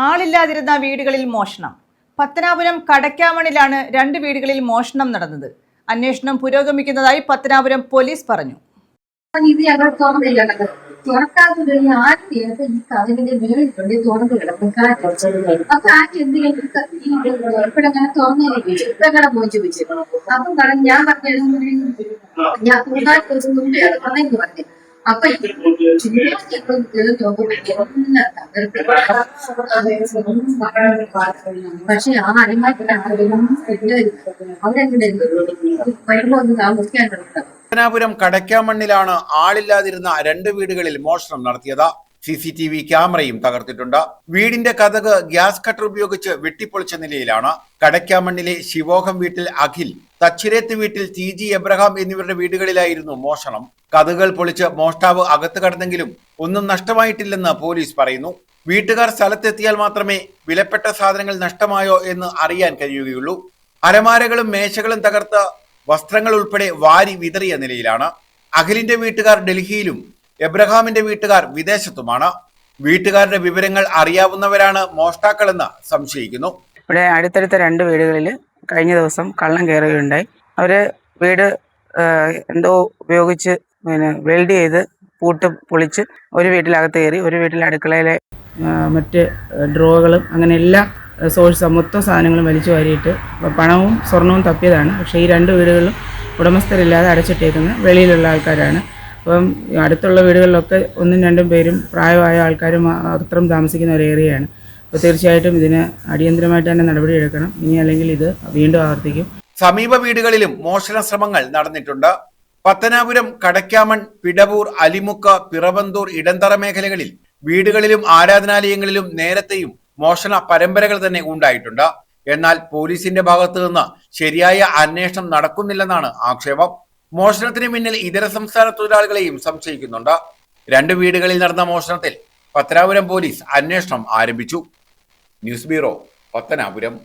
ആളില്ലാതിരുന്ന വീടുകളിൽ മോഷണം. പത്തനാപുരം കടക്കാമണിലാണ് 2 വീടുകളിൽ മോഷണം നടന്നത്. അന്വേഷണം പുരോഗമിക്കുന്നതായി പത്തനാപുരം പോലീസ് പറഞ്ഞു. ഇത് ഞങ്ങൾ തുറക്കാത്ത ആദ്യം ഈ കഥകിന്റെ വീടിട്ടുണ്ട് തുറന്നു കിടക്കും അപ്പൊ ആ എന്തെങ്കിലും എപ്പോഴങ്ങനെ തുറന്നേക്കടെ പോയി ചോദിച്ചു. അപ്പം പറഞ്ഞു ഞാൻ ഞാൻ കൂടുതൽ മുമ്പേ അത് പറഞ്ഞു പറഞ്ഞു. അപ്പൊ പക്ഷെ ആ അടിമാറ്റിൽ അവരെങ്ങനെ വരുമ്പോ ഒന്ന് താമസിക്കാനുണ്ട്. പത്തനാപുരം കടക്കാമണ്ണിലാണ് ആളില്ലാതിരുന്ന 2 വീടുകളിൽ മോഷണം നടത്തിയത്. CCTV ക്യാമറയും തകർത്തിട്ടുണ്ട്. വീടിന്റെ കതക് ഗ്യാസ് കട്ടർ ഉപയോഗിച്ച് വെട്ടിപ്പൊളിച്ച നിലയിലാണ്. കടക്കാമണ്ണിലെ ശിവോഹം വീട്ടിൽ അഖിൽ, തച്ചിരേത്ത് വീട്ടിൽ TG എബ്രഹാം എന്നിവരുടെ വീടുകളിലായിരുന്നു മോഷണം. കതകുകൾ പൊളിച്ച് മോഷ്ടാവ് അകത്ത് കടന്നെങ്കിലും ഒന്നും നഷ്ടമായിട്ടില്ലെന്ന് പോലീസ് പറയുന്നു. വീട്ടുകാർ സ്ഥലത്തെത്തിയാൽ മാത്രമേ വിലപ്പെട്ട സാധനങ്ങൾ നഷ്ടമായോ എന്ന് അറിയാൻ കഴിയുകയുള്ളൂ. അലമാരകളും മേശകളും തകർത്ത് വസ്ത്രങ്ങൾ ഉൾപ്പെടെ വാരി വിതറിയ നിലയിലാണ്. അഖിലിന്റെ വീട്ടുകാർ ഡൽഹിയിലും എബ്രഹാമിന്റെ വീട്ടുകാർ വിദേശത്തുമാണ്. വീട്ടുകാരുടെ വിവരങ്ങൾ അറിയാവുന്നവരാണ് മോഷ്ടാക്കളെന്ന് സംശയിക്കുന്നു. ഇവിടെ അടുത്തടുത്ത 2 വീടുകളിൽ കഴിഞ്ഞ ദിവസം കള്ളം കയറുകയുണ്ടായി. അവര് വീട് എന്തോ ഉപയോഗിച്ച് വെൽഡ് ചെയ്ത് പൂട്ട് പൊളിച്ച് ഒരു വീട്ടിലകത്ത് കയറി, ഒരു വീട്ടിലെ അടുക്കളയിലെ മറ്റ് ഡ്രോകളും അങ്ങനെ എല്ലാ മൊത്തം സാധനങ്ങളും വലിച്ചു വാരിയിട്ട് പണവും സ്വർണവും തപ്പിയതാണ്. പക്ഷേ ഈ 2 വീടുകളിലും ഉടമസ്ഥരില്ലാതെ അടച്ചിട്ടേക്കുന്ന വെളിയിലുള്ള ആൾക്കാരാണ്. അപ്പം അടുത്തുള്ള വീടുകളിലൊക്കെ 1-2 പേരും പ്രായമായ ആൾക്കാരും മാത്രം താമസിക്കുന്ന ഒരു ഏരിയയാണ്. അപ്പോൾ തീർച്ചയായിട്ടും ഇതിന് അടിയന്തരമായിട്ട് തന്നെ നടപടിയെടുക്കണം. ഇനി അല്ലെങ്കിൽ ഇത് വീണ്ടും ആവർത്തിക്കും. സമീപ വീടുകളിലും മോഷണ ശ്രമങ്ങൾ നടന്നിട്ടുണ്ട്. പത്തനാപുരം, കടക്കാമൺ, പിടവൂർ, അലിമുക്ക, പിറവന്തൂർ, ഇടന്തറ മേഖലകളിൽ വീടുകളിലും ആരാധനാലയങ്ങളിലും നേരത്തെയും മോഷണ പരമ്പരകൾ തന്നെ ഉണ്ടായിട്ടുണ്ട്. എന്നാൽ പോലീസിന്റെ ഭാഗത്തു നിന്ന് ശരിയായ അന്വേഷണം നടക്കുന്നില്ലെന്നാണ് ആക്ഷേപം. മോഷണത്തിന് പിന്നിൽ ഇതര സംസ്ഥാന തൊഴിലാളികളെയും സംശയിക്കുന്നുണ്ട്. 2 വീടുകളിൽ നടന്ന മോഷണത്തിൽ പത്തനാപുരം പോലീസ് അന്വേഷണം ആരംഭിച്ചു. News bureau, Pathanapuram.